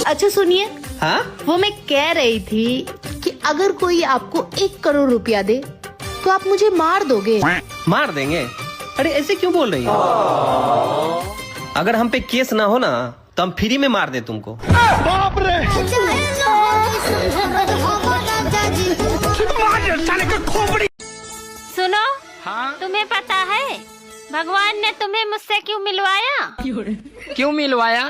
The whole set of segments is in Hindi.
अच्छा सुनिए, हाँ? वो मैं कह रही थी कि अगर कोई आपको 1 करोड़ रुपया दे तो आप मुझे मार दोगे? मार देंगे? अरे ऐसे क्यों बोल रही हो? अगर हम पे केस ना हो ना तो हम फ्री में मार दे तुमको। बाप रे! सुनो, हाँ? तुम्हें पता है भगवान ने तुम्हें मुझसे क्यों मिलवाया? क्यों मिलवाया?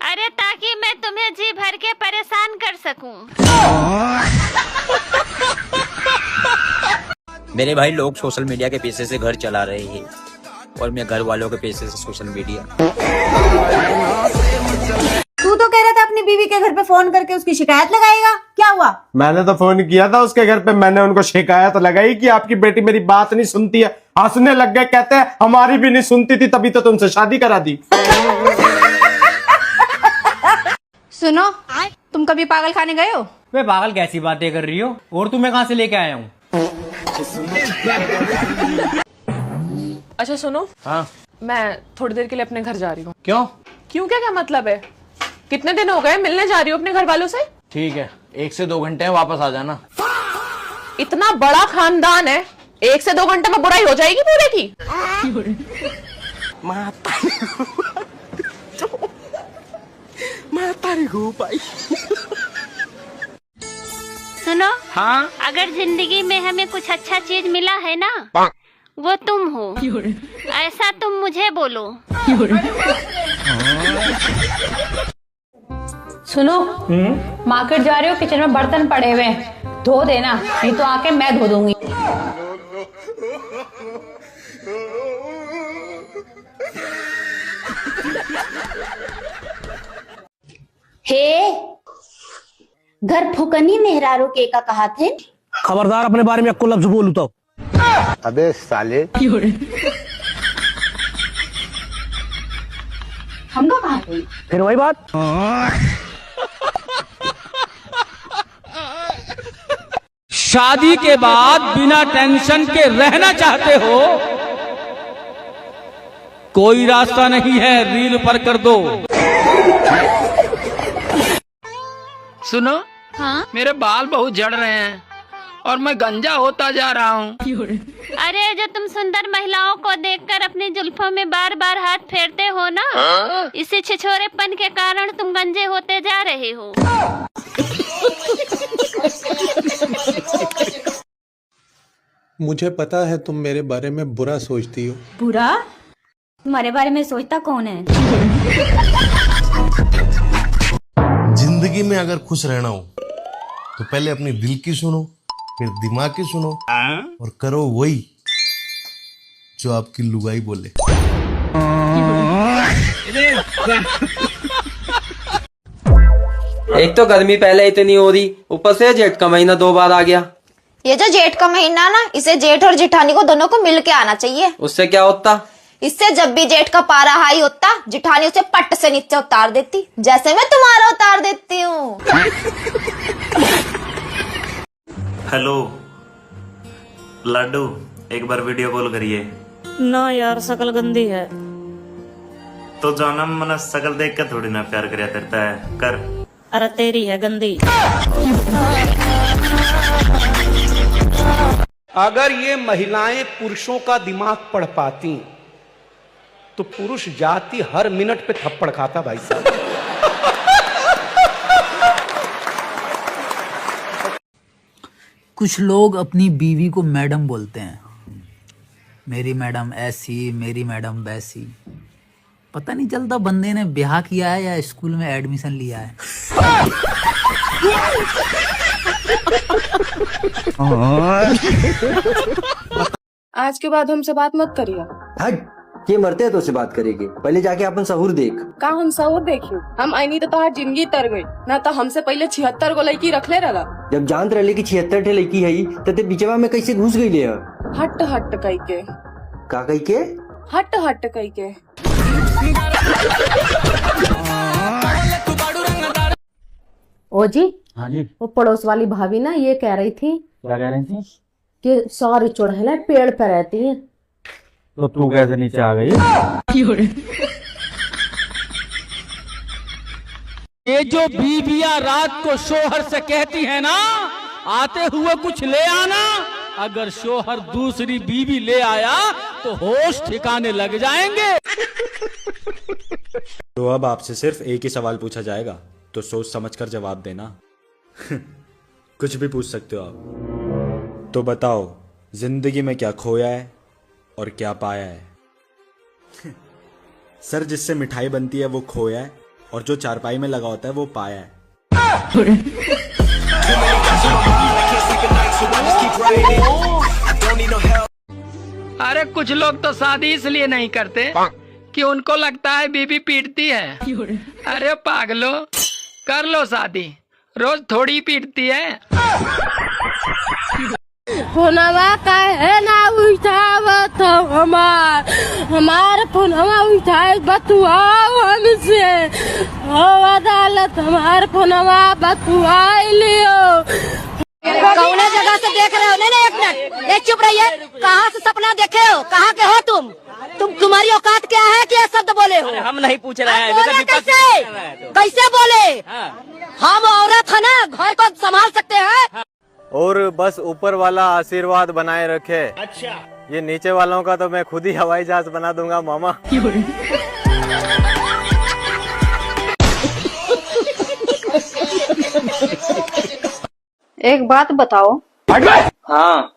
अरे ताकि मैं तुम्हें जी भर के परेशान कर सकूं। मेरे भाई, लोग सोशल मीडिया के पैसे से घर चला रहे हैं और मैं घर वालों के पैसे से सोशल मीडिया। तू तो कह रहा था अपनी बीवी के घर पे फोन करके उसकी शिकायत लगाएगा, क्या हुआ? मैंने तो फोन किया था उसके घर पे, मैंने उनको शिकायत लगाई कि आपकी बेटी मेरी बात नहीं सुनती है। हंसने लग गए, कहते हैं हमारी भी नहीं सुनती थी तभी तो तुमसे शादी करा दी। सुनो, तुम कभी पागल खाने गए हो? वे पागल कैसी बातें कर रही हो? और तुम्हें कहाँ से लेके आया हूँ? अच्छा सुनो, हाँ? मैं थोड़ी देर के लिए अपने घर जा रही हूँ। क्यों? क्यों क्या मतलब है? कितने दिन हो गए, मिलने जा रही हूँ अपने घर वालों से। ठीक है, 1 से 2 घंटे में वापस आ जाना। इतना बड़ा खानदान है, 1 से 2 घंटे में बुराई हो जाएगी पूरे की। सुनो, हाँ? अगर जिंदगी में हमें कुछ अच्छा चीज मिला है ना, वो तुम हो। ऐसा तुम मुझे बोलो। सुनो, मार्केट जा रही हो, किचन में बर्तन पड़े हुए हैं, धो देना, नहीं तो आके मैं धो दूंगी। हे, घर फुकनी मेहरारू के का कहा थे? खबरदार अपने बारे में अक्को लफ्ज बोलू तो। अबे साले, हम तो कहा थे? फिर वही बात। शादी के बाद बिना टेंशन के रहना चाहते हो? कोई रास्ता नहीं है, रील पर कर दो। सुनो, हाँ? मेरे बाल बहुत झड़ रहे हैं और मैं गंजा होता जा रहा हूँ। अरे जो तुम सुंदर महिलाओं को देखकर अपनी जुल्फों में बार बार हाथ फेरते हो ना, इसी छिछोरेपन के कारण तुम गंजे होते जा रहे हो। मुझे पता है तुम मेरे बारे में बुरा सोचती हो। बुरा? तुम्हारे बारे में सोचता कौन है? जिंदगी में अगर खुश रहना हो तो पहले अपनी दिल की सुनो, फिर दिमाग की सुनो और करो वही जो आपकी लुगाई बोले। एक तो गर्मी पहले इतनी हो रही, ऊपर से जेठ का महीना 2 बार आ गया। ये जो जेठ का महीना ना, इसे जेठ और जेठानी को दोनों को मिल के आना चाहिए। उससे क्या होता? इससे जब भी जेठ का पारा हाई होता, जेठानी उसे पट से नीचे उतार देती, जैसे मैं तुम्हारा उतार देती हूँ। हेलो लाडू, एक बार वीडियो कॉल करिए ना यार, शकल गंदी है। तो जाना मना शकल देख कर थोड़ी ना प्यार करया करता है, कर। अरे तेरी है गंदी। अगर ये महिलाएं पुरुषों का दिमाग पढ़ पाती तो पुरुष जाति हर मिनट पे थप्पड़ खाता भाई साहब। कुछ लोग अपनी बीवी को मैडम बोलते हैं, मेरी मैडम ऐसी, मेरी मैडम वैसी। पता नहीं चलता बंदे ने ब्याह किया है या स्कूल में एडमिशन लिया है। आज के बाद हमसे बात मत करिए। हट, ये मरते हैं तो से बात करेगी, पहले जाके अपन सहूर देख। का हम सहूर देखी? हम आईनी तो तोहार जिंदगी तर गई ना, तो हमसे पहले 76 गो लड़की रख ले रहा। जब जानत रहे कि 76 ठे लड़की है तते बीचवा में कैसे घुस गई ले? हट हट कई के। का कही के? हट हट कई के। ओ जी, हाँ जी। वो पड़ोस वाली भाभी ना ये कह रही थी। क्या कह रही थी? कि सारी चुड़ैलें पेड़ पे रहती हैं। तो तू कैसे नीचे आ गई? ये जो बीबियां रात को शोहर से कहती है ना, आते हुए कुछ ले आना, अगर शोहर दूसरी बीवी ले आया तो होश ठिकाने लग जाएंगे। तो अब आपसे सिर्फ एक ही सवाल पूछा जाएगा, तो सोच समझकर जवाब देना। कुछ भी पूछ सकते हो आप। तो बताओ, जिंदगी में क्या खोया है और क्या पाया है? सर, जिससे मिठाई बनती है वो खोया है, और जो चारपाई में लगा होता है वो पाया है। अरे कुछ लोग तो शादी इसलिए नहीं करते कि उनको लगता है बीबी पीटती है। अरे पागलो, कर लो शादी, रोज थोड़ी पीटती है। फोनवा का है ना उठावत हमार फोनवा उठाए बतुआओ हमसे, हो अदालत हमार फोनवा बतुआई लियो। कौन जगह से देख रहे हो? नहीं एक मिनट, एक चुप रहिए। कहाँ से सपना देखे हो? कहाँ के हो तुम? तुम्हारी औकात क्या है कि ये शब्द बोले हो? हम नहीं पूछ रहे हैं। कैसे बोले? हम औरत है ना, घर को संभाल सकते हैं। और बस ऊपर वाला आशीर्वाद बनाए रखे। अच्छा, ये नीचे वालों का तो मैं खुद ही हवाई जहाज बना दूंगा मामा। एक बात बताओ। हाँ,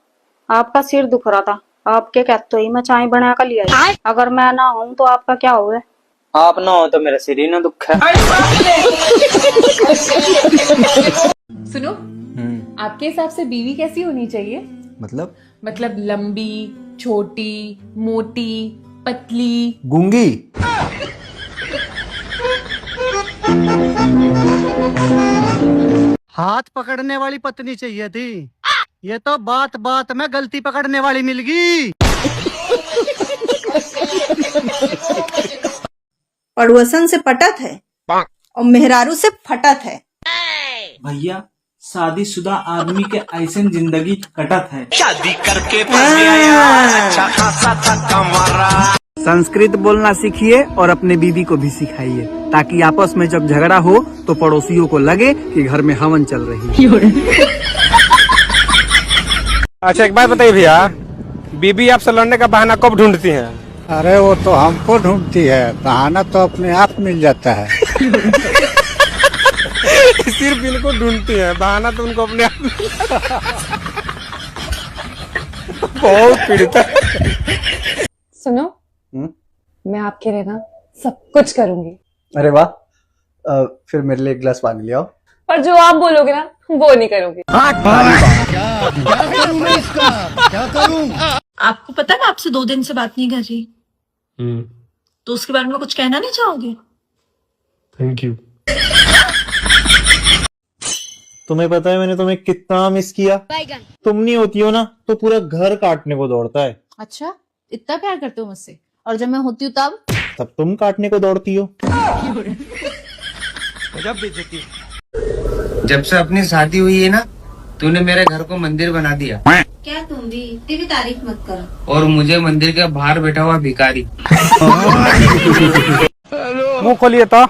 आपका सिर दुख रहा था, आपके कहते ही मैं चाय बना कर लिया। अगर मैं ना हूँ तो आपका क्या हुआ? आप ना हो तो मेरा सिर ही ना दुख है। सुनो, आपके हिसाब से बीवी कैसी होनी चाहिए? मतलब लंबी, छोटी, मोटी, पतली, गूंगी। हाथ पकड़ने वाली पत्नी चाहिए थी, ये तो बात बात में गलती पकड़ने वाली मिल गई। पड़ोसन से पटत है और मेहरारू से फटत है। भैया, शादीशुदा आदमी के ऐसे जिंदगी कटत है। शादी करके फंस गया यार, अच्छा खासा था कमारा। संस्कृत बोलना सीखिए और अपने बीवी को भी सिखाइए, ताकि आपस में जब झगड़ा हो तो पड़ोसियों को लगे कि घर में हवन चल रही है। अच्छा, एक बात बताइए भैया, बीबी आपसे लड़ने का बहाना कब ढूंढती है? अरे वो तो हमको ढूंढती है, बहाना तो अपने आप मिल जाता है। सिर्फ इनको ढूंढती है, बहाना तो उनको अपने आप बहुत पीड़ित है। सुनो, मैं आपके लिए ना सब कुछ करूंगी। अरे वाह, फिर मेरे लिए एक गिलास पानी ले आओ। पर जो आप बोलोगे ना वो नहीं करूंगी। क्या करूं मैं इसका, क्या करूं? आपको पता है मैं आपसे 2 दिन से बात नहीं कर रही, तो उसके बारे में कुछ कहना नहीं चाहोगे? Thank you. तुम्हें पता है मैंने तुम्हें कितना मिस किया। तुम नहीं होती हो ना तो पूरा घर काटने को दौड़ता है। अच्छा, इतना प्यार करते हो मुझसे? और जब मैं होती हूँ तब तुम काटने को दौड़ती हो। जब से अपनी शादी हुई है ना, तूने मेरे घर को मंदिर बना दिया। क्या तुम भी तेरी तारीफ मत करो। और मुझे मंदिर के बाहर बैठा हुआ भिखारी। मुंह खोलिए तो,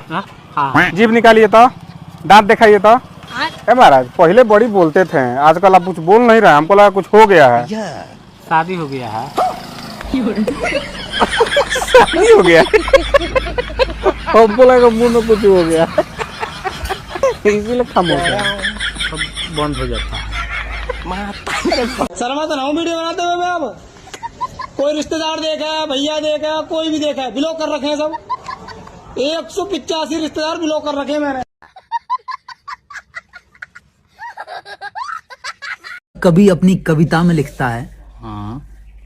जीभ निकालिए तो, दांत दिखाइए तो। महाराज, पहले बड़ी बोलते थे, आजकल आप कुछ बोल नहीं रहे, हमको लगा कुछ हो गया है। शादी हो गया है। शादी हो गया, हमको लगा मुंह में कुछ हो गया, इसीलिए खामोश है, बंद हो जाता है। शर्मा तो ना हूँ वीडियो बनाते हुए मैं। अब कोई रिश्तेदार देखा, भैया देखा, कोई भी देखा, ब्लॉक कर रखे हैं सब। 185 रिश्तेदार ब्लॉक कर रखे हैं मैंने। कभी अपनी कविता में लिखता है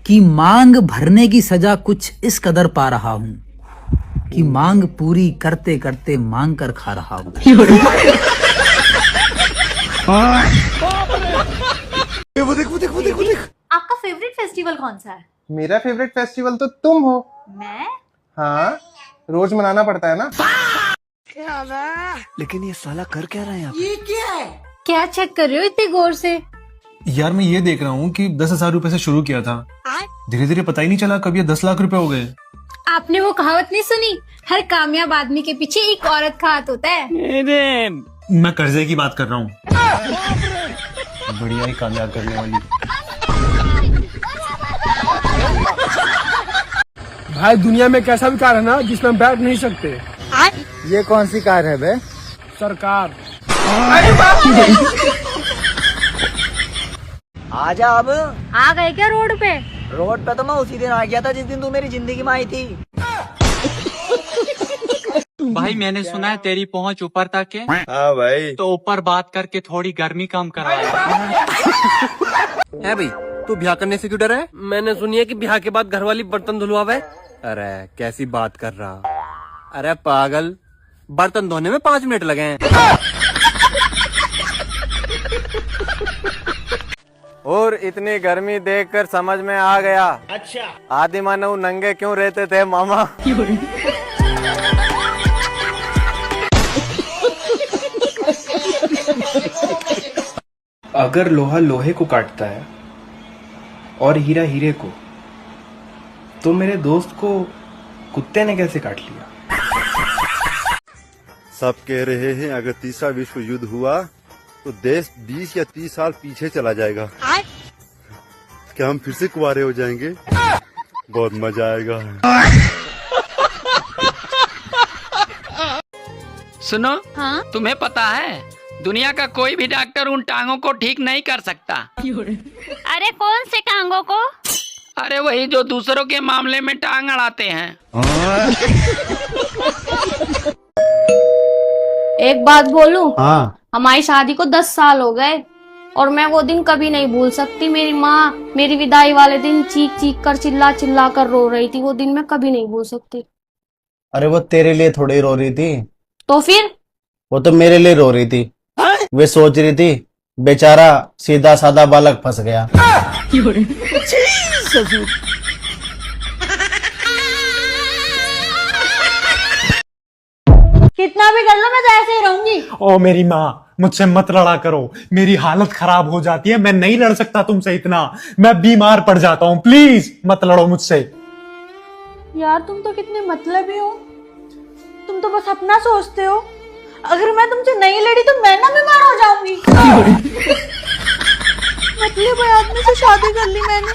कि मांग भरने की सजा कुछ इस कदर पा रहा हूँ कि मांग पूरी करते करते मांग कर खा रहा हूँ। वो देख। आपका फेवरेट फेस्टिवल कौन सा है? मेरा फेवरेट फेस्टिवल तो तुम हो। मैं? हाँ, रोज मनाना पड़ता है ना। लेकिन ये साला कर क्या रहे हैं आप? ये क्या है? क्या चेक कर रहे हो इतने गौर से? यार मैं ये देख रहा हूँ कि 10,000 रुपए से शुरू किया था, धीरे धीरे पता ही नहीं चला कब ये 10 लाख रुपए हो गए। आपने वो कहावत नहीं सुनी, हर कामयाब आदमी के पीछे एक औरत का हाथ होता है। मैं कर्जे की बात कर रहा हूँ। बढ़िया ही कामयाब करने वाली। भाई दुनिया में कैसा भी कार है ना जिसमें हम बैठ नहीं सकते। ये कौन सी कार है बे? सरकार। आजा अब। आ गए क्या रोड पे? रोड पे तो मैं उसी दिन आ गया था जिस दिन तू मेरी जिंदगी में आई थी। भाई मैंने सुना है तेरी पहुंच ऊपर तक है। हाँ भाई। तो ऊपर बात करके थोड़ी गर्मी कम करवा। है भाई, तू ब्याह करने से क्यों डरा है? मैंने सुनी है कि ब्याह के बाद घरवाली बर्तन धुलवावे। अरे कैसी बात कर रहा। अरे पागल, बर्तन धोने में 5 मिनट लगे हैं। और इतनी गर्मी देखकर समझ में आ गया। अच्छा। आदि मानव नंगे क्यों रहते थे मामा। अगर लोहा लोहे को काटता है और हीरा हीरे को, तो मेरे दोस्त को कुत्ते ने कैसे काट लिया? सब कह रहे हैं अगर तीसरा विश्व युद्ध हुआ तो देश 20 या 30 साल पीछे चला जाएगा। क्या हम फिर से कुंवारे हो जाएंगे? बहुत मजा आएगा। सुनो। हाँ? तुम्हें पता है दुनिया का कोई भी डॉक्टर उन टांगों को ठीक नहीं कर सकता। अरे कौन से टांगों को? अरे वही जो दूसरों के मामले में टांग अड़ाते हैं। एक बात बोलूं? हाँ। हमारी शादी को 10 साल हो गए और मैं वो दिन कभी नहीं भूल सकती। मेरी माँ मेरी विदाई वाले दिन चीख चीख कर चिल्ला चिल्ला कर रो रही थी। वो दिन मैं कभी नहीं भूल सकती। अरे वो तेरे लिए थोड़ी रो रही थी। तो फिर? वो तो मेरे लिए रो रही थी। वे सोच रही थी बेचारा सीधा साधा बालक फंस गया। कितना भी कर लो मैं तो ऐसे ही रहूंगी। ओ मेरी माँ, मुझसे मत लड़ा करो, मेरी हालत खराब हो जाती है। मैं नहीं लड़ सकता तुमसे इतना, मैं बीमार पड़ जाता हूँ। प्लीज मत लड़ो मुझसे। यार तुम तो कितने मतलबी हो, तुम तो बस अपना सोचते हो। अगर मैं तुमसे नहीं लड़ी तो मैं ना बीमार हो जाऊंगी। मतलब आदमी से शादी कर ली मैंने।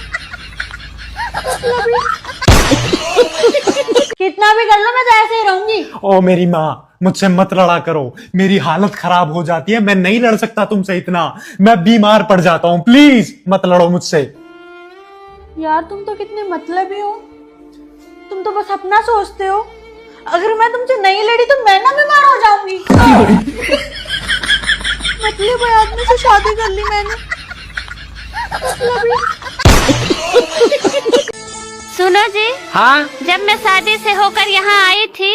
कितना भी कर लो मैं तो ऐसे ही रहूंगी। ओ मेरी माँ, मुझसे मत लड़ा करो, मेरी हालत खराब हो जाती है। मैं नहीं लड़ सकता तुमसे इतना, मैं बीमार पड़ जाता हूँ। प्लीज मत लड़ो मुझसे। यार तुम तो कितने मतलबी हो, तुम तो बस अपना सोचते हो। अगर मैं तुमसे नहीं लड़ी तो मैं ना बीमार हो जाऊंगी। मतलब आदमी से शादी कर ली मैंने। सुनो जी। हाँ? जब मैं शादी से होकर यहाँ आई थी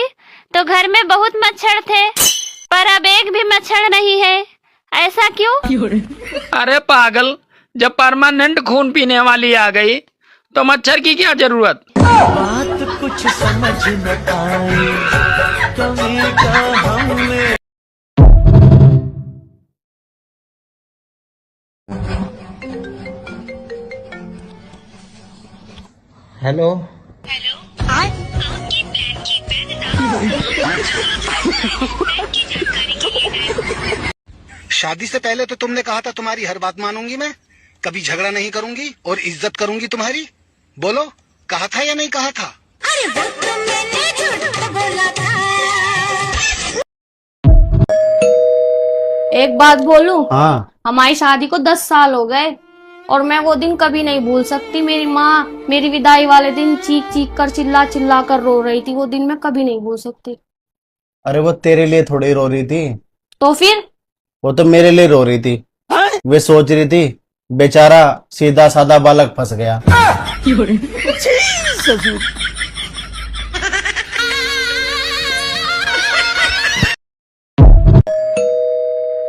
तो घर में बहुत मच्छर थे, पर अब एक भी मच्छर नहीं है। ऐसा क्यों? अरे पागल, जब परमानेंट खून पीने वाली आ गई तो मच्छर की क्या जरूरत। बात कुछ समझ न आई कभी हमने। हेलो। शादी से पहले तो तुमने कहा था तुम्हारी हर बात मानूंगी मैं, कभी झगड़ा नहीं करूंगी और इज्जत करूंगी तुम्हारी। बोलो, कहा था या नहीं कहा था? अरे वो तो मैंने झूठ बोला था। एक बात बोलूं? हाँ। हमारी शादी को 10 साल हो गए और मैं वो दिन कभी नहीं भूल सकती। मेरी माँ मेरी विदाई वाले दिन चीख चीख कर चिल्ला चिल्ला कर रो रही थी। वो दिन मैं कभी नहीं भूल सकती। अरे वो तेरे लिए थोड़ी रो रही थी। तो फिर? वो तो मेरे लिए रो रही थी। वे सोच रही थी बेचारा सीधा साधा बालक फंस गया।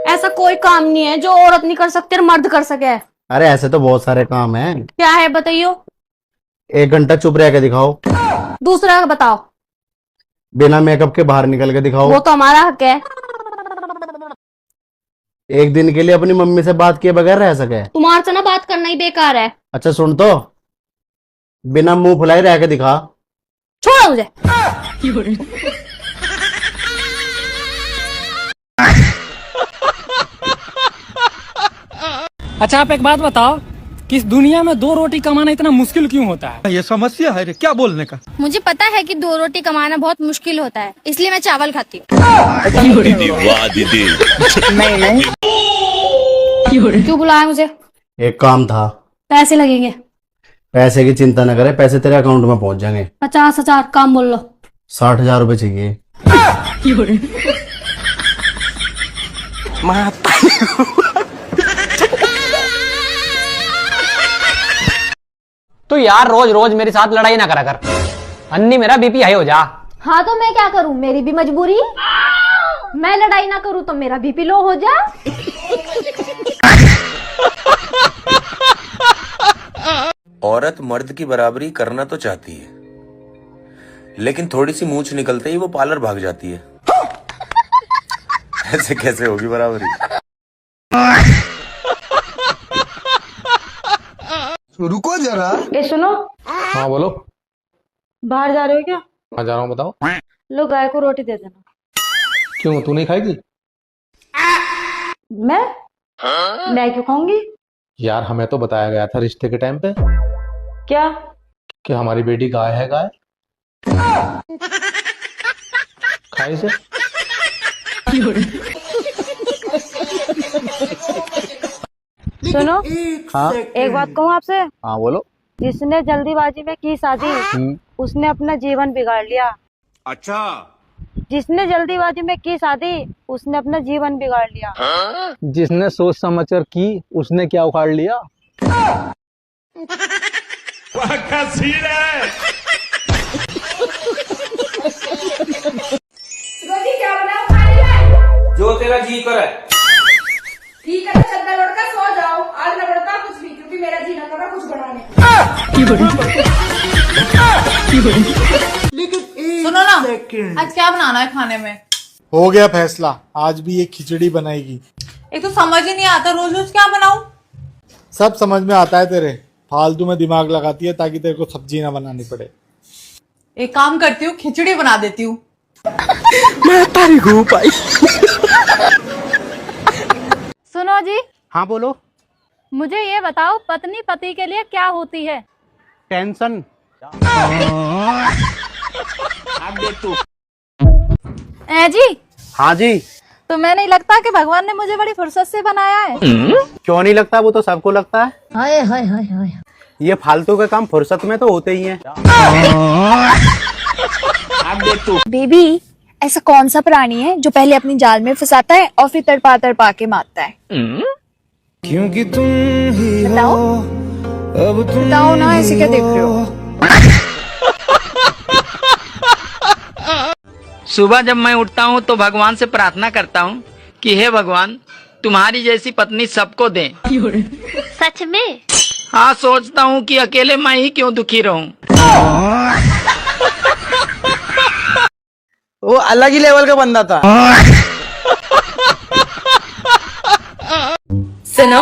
ऐसा कोई काम नहीं है जो औरत नहीं कर सकती और मर्द कर सके। अरे ऐसे तो बहुत सारे काम हैं। क्या है बताइयो? 1 घंटा चुप रह के दिखाओ। दूसरा बताओ। बिना मेकअप के बाहर निकल के दिखाओ। वो तो हमारा हक है। 1 दिन के लिए अपनी मम्मी से बात किए बगैर रह सके। तुम्हारे से ना बात करना ही बेकार है। अच्छा सुन तो, बिना मुंह फुलाए रह के दिखा। छोड़ो मुझे। अच्छा आप एक बात बताओ कि इस दुनिया में 2 रोटी कमाना इतना मुश्किल क्यों होता है? ये समस्या है रे, क्या बोलने का। मुझे पता है कि 2 रोटी कमाना बहुत मुश्किल होता है, इसलिए मैं चावल खाती हूँ। नहीं क्यों बुलाया मुझे? एक काम था। पैसे लगेंगे। पैसे की चिंता न करे, पैसे तेरे अकाउंट में पहुंच जाएंगे। 50,000 काम बोल लो। 60,000 रुपए चाहिए। तो यार रोज रोज मेरे साथ लड़ाई ना करा कर, अन्नी मेरा बीपी हाई हो जा। हाँ तो मैं क्या करूं, मेरी भी मजबूरी। मैं लड़ाई ना करूं तो मेरा बीपी लो हो जा। औरत मर्द की बराबरी करना तो चाहती है, लेकिन थोड़ी सी मूंछ निकलते ही वो पार्लर भाग जाती है। ऐसे कैसे होगी बराबरी? रुको जरा। ए सुनो। हाँ बोलो। बाहर जा रहे हो क्या? हाँ जा रहा हूँ, बताओ। लो गाय को रोटी दे देना। क्यों, तू नहीं खाएगी? मैं क्यों खाऊंगी? यार हमें तो बताया गया था रिश्ते के टाइम पे क्या? कि हमारी बेटी गाय है, गाय खाई से। सुनो। हाँ एक बात कहूँ आपसे? हाँ बोलो। जिसने जल्दीबाजी में की शादी उसने अपना जीवन बिगाड़ लिया। अच्छा। जिसने जल्दीबाजी में की शादी उसने अपना जीवन बिगाड़ लिया। जिसने सोच समझ कर की उसने क्या उखाड़ लिया। क्या बनाओ खाने में? जो तेरा जी करे। ठीक है तो चद्दर ओढ़ कर सो जाओ, आज न बढ़ता कुछ भी, क्योंकि मेरा जी न कर रहा कुछ बनाने। सुनो ना, आज क्या बनाना है खाने में? हो गया फैसला, आज भी ये खिचड़ी बनाएगी। एक तो समझ ही नहीं आता, रोज रोज क्या बनाऊं? सब समझ में आता है तेरे, फालतू में दिमाग लगाती है ताकि तेरे को सब्जी ना बनानी पड़े। एक काम करती हूँ, खिचड़ी बना देती हूँ। मैं तारी हूँ भाई। सुनो जी। हाँ बोलो। मुझे ये बताओ, पत्नी पति के लिए क्या होती है? टेंशन। जी। हाँ जी। तो मैं नहीं लगता कि भगवान ने मुझे बड़ी फुर्सत से बनाया है? क्यों नहीं लगता, वो तो सबको लगता है। हाय हाय हाय हाय। ये फालतू के काम फुर्सत में तो होते ही हैं। बेबी, ऐसा कौन सा प्राणी है जो पहले अपनी जाल में फंसाता है और फिर तड़पा तड़पा के मारता है? क्योंकि तुम ही बताओ। अब तुम बताओ ना, ऐसे क्या देख रहे हो? सुबह जब मैं उठता हूँ तो भगवान से प्रार्थना करता हूँ कि हे भगवान तुम्हारी जैसी पत्नी सबको दे। सच में? हाँ, सोचता हूँ कि अकेले मैं ही क्यों दुखी रहूं। वो अलग ही लेवल का बंदा था। सुनो,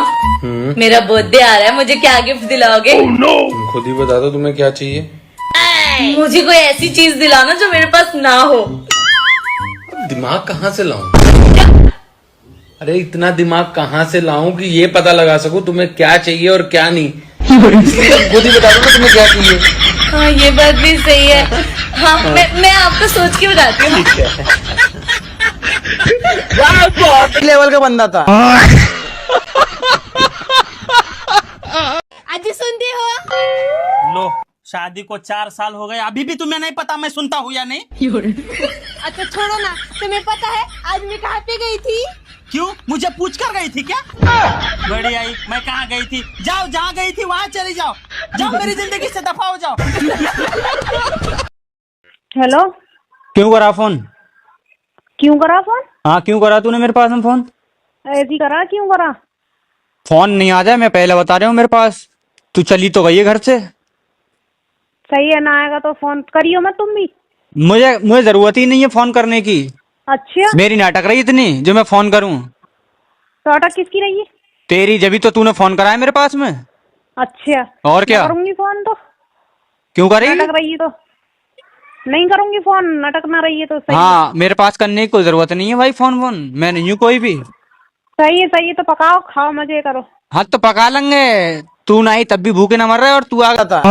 मेरा बर्थडे आ रहा है, मुझे क्या गिफ्ट दिलाओगे? तुम खुद ही बता दो तुम्हें क्या चाहिए। मुझे कोई ऐसी चीज दिलाना जो मेरे पास ना हो। दिमाग कहाँ से लाऊं? अरे इतना दिमाग कहाँ से लाऊं कि ये पता लगा सकूं तुम्हें क्या चाहिए और क्या नहीं। इसलिए खुद ही बता दो ना तुम्हें क्या चाहिए। हाँ ये बात भी सही है। हाँ मैं आपको सोच के बताती हूँ। लेवल का बंदा था। आज सुनती हो? लो, शादी को 4 साल हो गए, अभी भी तुम्हें नहीं पता मैं सुनता हूँ या नहीं? अच्छा छोड़ो ना, तुम्हें पता है आज मैं कहाँ पे गई थी? क्यों, मुझे पूछ कर गई थी क्या? बड़ी आई, मैं कहाँ गई थी? जाओ, जहाँ गई थी वहाँ चली जाओ। जाओ, मेरी जिंदगी से दफा हो जाओ। हेलो। क्यों करा फोन? क्यों करा फोन? हाँ क्यों करा तूने मेरे पास में फोन? ऐसी करा, क्यों करा? फोन नहीं आ जाए, मैं पहले बता रहा हूँ मेरे पास। तू चली तो गई है घर से। सही है, ना आएगा तो फोन करियो मत तुम भी। मुझे जरूरत ही नहीं है फोन करने की। अच्छा। मेरी नाटक रही इतनी जो मैं फोन करूं। नाटक किसकी रही है? तेरी, जब तो तूने फोन कराया मेरे पास में। अच्छा। और क्या करूंगी फोन तो। क्यों करेगी? नाटक रही तो। नहीं करूंगी फोन, नाटक ना रही है तो सही। हाँ मेरे पास करने की कोई जरूरत नहीं है भाई फोन मैं नहीं हूँ कोई भी। सही है तो पकाओ, खाओ, मजे करो। हाँ तो पका लेंगे, तू नहीं तब भी भूखे ना मर रहे और तू आ गया था।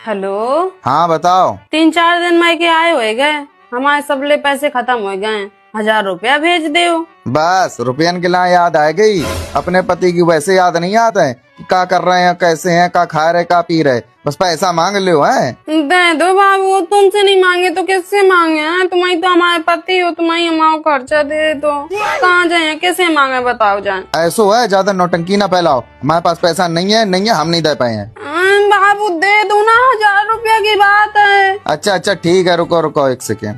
हेलो। हाँ बताओ। 3-4 दिन मायके आए हुए गए, हमारे सबले पैसे खत्म हो गए, 1000 रुपया भेज दो। बस रुपयन के लिए याद आ गई, अपने पति की वैसे याद नहीं आता है कि क्या कर रहे हैं, कैसे हैं, क्या खा रहे, क्या पी रहे, बस पैसा मांग लो है। दे दो बाबू, तुमसे नहीं मांगे तो किससे मांगे हैं? तुम्हारी तो हमारे पति हो, तुम्हारी हमारा खर्चा दे दो। कहाँ जाए, कैसे मांगे बताओ जाए। ऐसो है, ज्यादा नौटंकी ना फैलाओ, हमारे पास पैसा नहीं है, हम नहीं दे पाए हैं। बाबू दे दो ना, 1000 रुपया की बात है। अच्छा ठीक है, रुको 1 सेकेंड।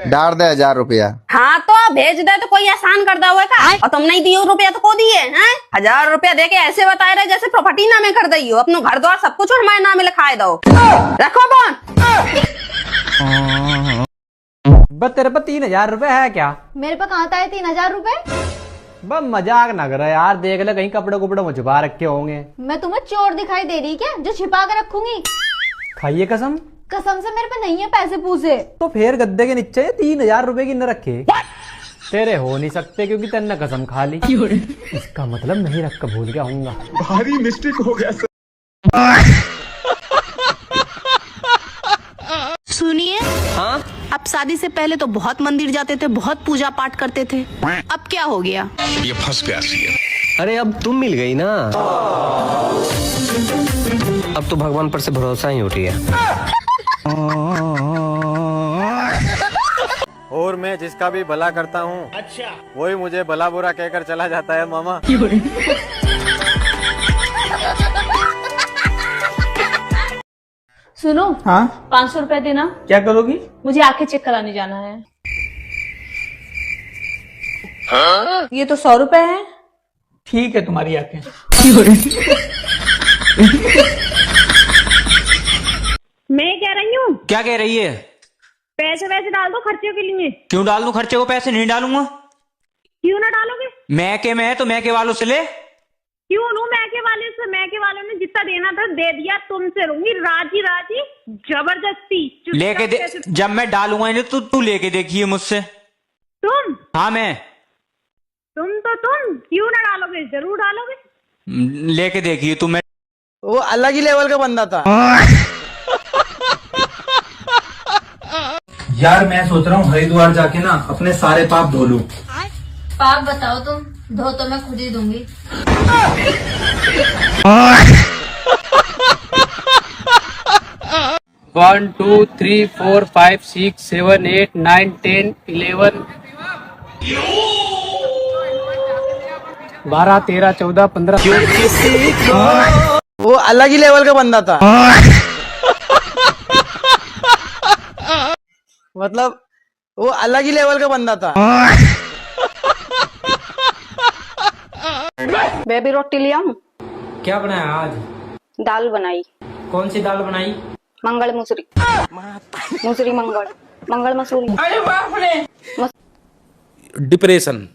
डाल दे 1000 रुपया। हाँ तो भेज दे, तो कोई एहसान कर दो का? और तुम नहीं दियो रुपया तो को दिए हैं? 1000 रुपया दे के ऐसे बता रहे जैसे प्रॉपर्टी नामे कर दी हो, अपनो घर द्वार सब कुछ हमारे नामे लिखाए दो। रखो फोन। बस तेरे पे 3000 रुपए है क्या? मेरे पे कहाँ था 3000 रुपए? बस मजाक ना कर यार, देख ले कहीं कपड़े कुपड़े में छुपा रखे होंगे। मैं तुम्हें चोर दिखाई दे रही क्या जो छिपा के रखूंगी? खाइए कसम। कसम से मेरे पे नहीं है पैसे पूछे। तो फिर गद्दे के नीचे 3000 रुपए की न रखे। तेरे हो नहीं सकते क्योंकि तेने कसम खा ली। इसका मतलब नहीं रख कर भूल गया हूँगा। भारी मिस्टेक हो गया सर। सुनिए। हाँ? अब शादी से पहले तो बहुत मंदिर जाते थे, बहुत पूजा पाठ करते थे, अब क्या हो गया? ये फंस गया सी। अरे अब तुम मिल गई ना, अब तो भगवान पर से भरोसा ही उठ गया। और मैं जिसका भी भला करता हूँ, अच्छा, वही मुझे भला बुरा कहकर चला जाता है मामा। सुनो। हाँ? 500 रुपए देना। क्या करोगी? मुझे आंखें चेक कराने जाना है। हाँ? ये तो 100 रुपए है। ठीक है, तुम्हारी आंखें। मैं कह रही हूँ। क्या कह रही है? पैसे वैसे डाल दो खर्चे के लिए। क्यों डाल दूं खर्चे को? पैसे नहीं डालूंगा। क्यों ना डालोगे? मैके में है तो मैके वालों से ले। क्यों लूं मैके वाले से? मैके वालों ने जितना देना था दे दिया, तुमसे लूंगी राजी जबरदस्ती। लेके दे, जब मैं डालूंगा नहीं तो तू लेके देखिए मुझसे। तुम? हाँ मैं। तुम क्यों ना डालोगे? जरूर डालोगे। लेके देखिए तू। मैं वो अलग ही लेवल का बंदा था यार। मैं सोच रहा हूँ हरिद्वार जाके ना अपने सारे पाप धो लूं। पाप बताओ तुम, धो तो मैं खुद ही दूंगी। 1 2 3 4 5 6 7 8 9 10 11 12 13 14 15। वो अलग ही लेवल का बंदा था मतलब वो अलग ही लेवल का बंदा था। बेबी रोटी ले आऊं? क्या बनाया आज? दाल बनाई। कौन सी दाल बनाई? मंगल मसूरी। मसूरी मंगल मसूरी। अरे बाप रे। डिप्रेशन।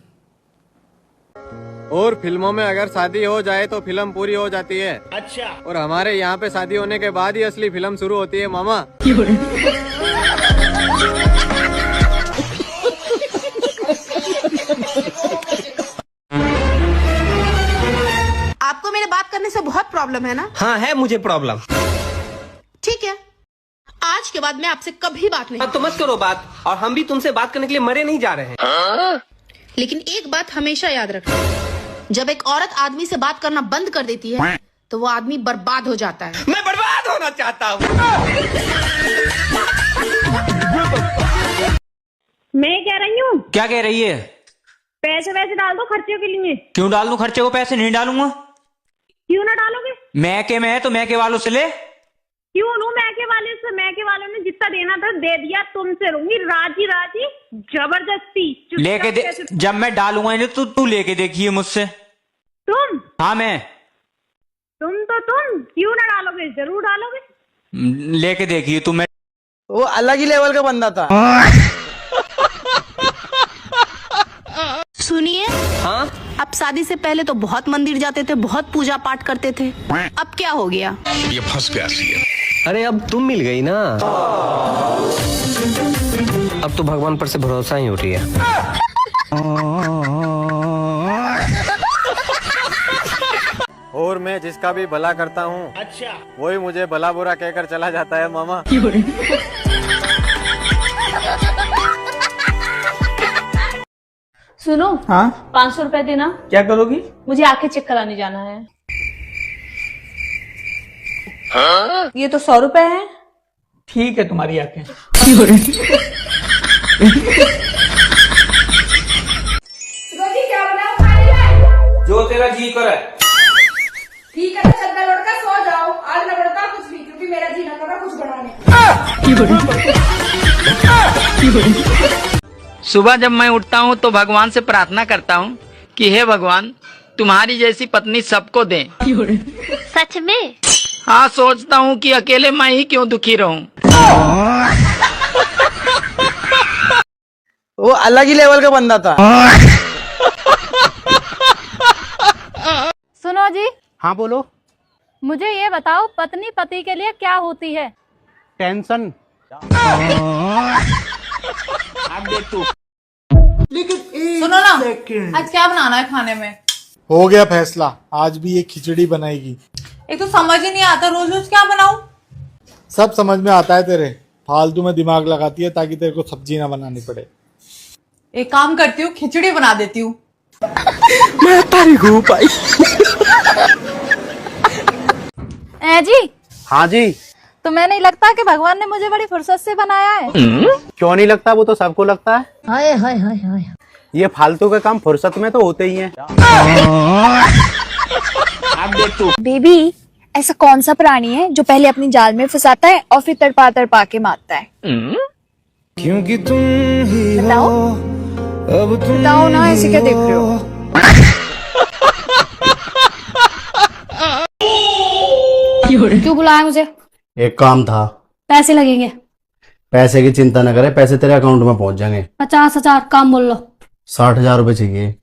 और फिल्मों में अगर शादी हो जाए तो फिल्म पूरी हो जाती है। अच्छा। और हमारे यहाँ पे शादी होने के बाद ही असली फिल्म शुरू होती है मामा। आपको मेरे बात करने से बहुत प्रॉब्लम है ना? हाँ है मुझे प्रॉब्लम। ठीक है, आज के बाद मैं आपसे कभी बात नहीं। तो मत करो बात, और हम भी तुमसे बात करने के लिए मरे नहीं जा रहे हैं। लेकिन एक बात हमेशा याद रखना, जब एक औरत आदमी से बात करना बंद कर देती है तो वो आदमी बर्बाद हो जाता है। मैं बर्बाद होना चाहता हूँ। मैं कह रही हूँ। क्या कह रही है? पैसे वैसे डाल दो खर्चे के लिए। क्यों डाल दूं खर्चे को? पैसे नहीं डालूंगा। क्यों ना डालोगे? मैके में है तो मैके वालों से ले। क्यों लूं मैके वाले से? मैके वालों ने जितना देना था दे दिया, तुमसे लूंगी राजी जबरदस्ती। लेके दे, जब मैं डालूंगा नहीं तो तू लेके देखिए मुझसे। तुम? हाँ मैं। तुम क्यों ना डालोगे? जरूर डालोगे। लेके देखिए तू। मैं वो अलग ही लेवल का बंदा था। सुनिए। हाँ? अब शादी से पहले तो बहुत मंदिर जाते थे, बहुत पूजा पाठ करते थे, अब क्या हो गया? ये फंस गया सी है। अरे अब तुम मिल गई ना, अब तो भगवान पर से भरोसा ही उठ गया। और मैं जिसका भी भला करता हूँ, अच्छा, वही मुझे भला बुरा कहकर चला जाता है मामा। सुनो, हाँ 500 रुपए देना। क्या करोगी? मुझे आंखें चेक कराने जाना है। हाँ? ये तो 100 रुपए है। ठीक है, तुम्हारी आंखें। क्या बनाओ खाने में? जो तेरा जी करे। ठीक है, तो चद्दर ओढ़ कर सो जाओ, आज न बढ़ता कुछ भी, क्योंकि मेरा जी न कर रहा कुछ बनाने। सुबह जब मैं उठता हूँ तो भगवान से प्रार्थना करता हूँ कि हे भगवान, तुम्हारी जैसी पत्नी सबको दें। सच में? हाँ, सोचता हूँ कि अकेले मैं ही क्यों दुखी रहूं। वो अलग ही लेवल का बंदा था। सुनो जी। हाँ बोलो। मुझे ये बताओ, पत्नी पति के लिए क्या होती है? टेंशन। सुनो ना, आज क्या बनाना है खाने में? हो गया फैसला, आज भी ये खिचड़ी बनाएगी। एक तो समझ ही नहीं आता, रोज रोज क्या बनाऊं? सब समझ में आता है तेरे, फालतू में दिमाग लगाती है ताकि तेरे को सब्जी ना बनानी पड़े। एक काम करती हूँ, खिचड़ी बना देती हूँ। मैं तारीख हूँ भाई। जी। हाँ जी। तुम्हें नहीं लगता कि भगवान ने मुझे बड़ी फुर्सत से बनाया है? क्यों नहीं लगता, वो तो सबको लगता है। हाय हाय हाय हाय। ये फालतू के काम फुर्सत में तो होते ही हैं। बेबी, ऐसा कौन सा प्राणी है जो पहले अपनी जाल में फंसाता है और फिर तड़पा तड़पा के मारता है? क्योंकि तुम ही बताओ, अब तुम बताओ ना, ऐसे क्या देख रहे हो? क्यों बुलाया मुझे? एक काम था। पैसे लगेंगे। पैसे की चिंता न करे, पैसे तेरे अकाउंट में पहुंच जाएंगे। 50,000, काम बोल लो। 60,000 रुपए चाहिए।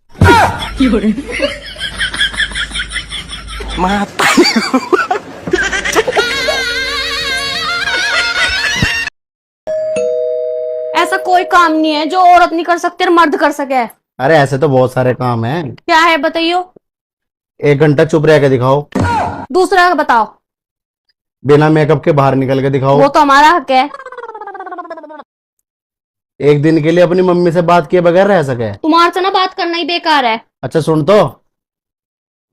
ऐसा कोई काम नहीं है जो औरत नहीं कर सकती और मर्द कर सके। अरे ऐसे तो बहुत सारे काम हैं। क्या है बताइयो? 1 घंटा चुप रह के दिखाओ। दूसरा बताओ। बिना मेकअप के बाहर निकल के दिखाओ। वो तो हमारा हक है। 1 दिन के लिए अपनी मम्मी से बात किए बगैर रह सके। तुम्हारे से ना बात करना ही बेकार है। अच्छा सुन तो,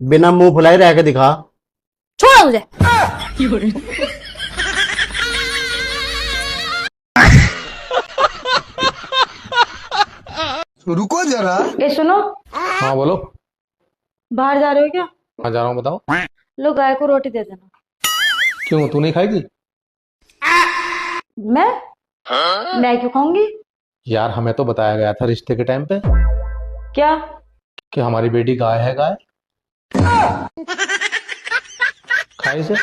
बिना मुंह फुलाए रह के दिखा। छोड़ो मुझे। रुको जरा। ए सुनो। हाँ बोलो। बाहर जा रहे हो क्या? हाँ जा रहा हूँ, बताओ। लो, गाय को रोटी दे देना। क्यों, तू नहीं खाएगी? मैं क्यों खाऊंगी? यार हमें तो बताया गया था रिश्ते के टाइम पे क्या? कि हमारी बेटी गाय है, गाय खाए से।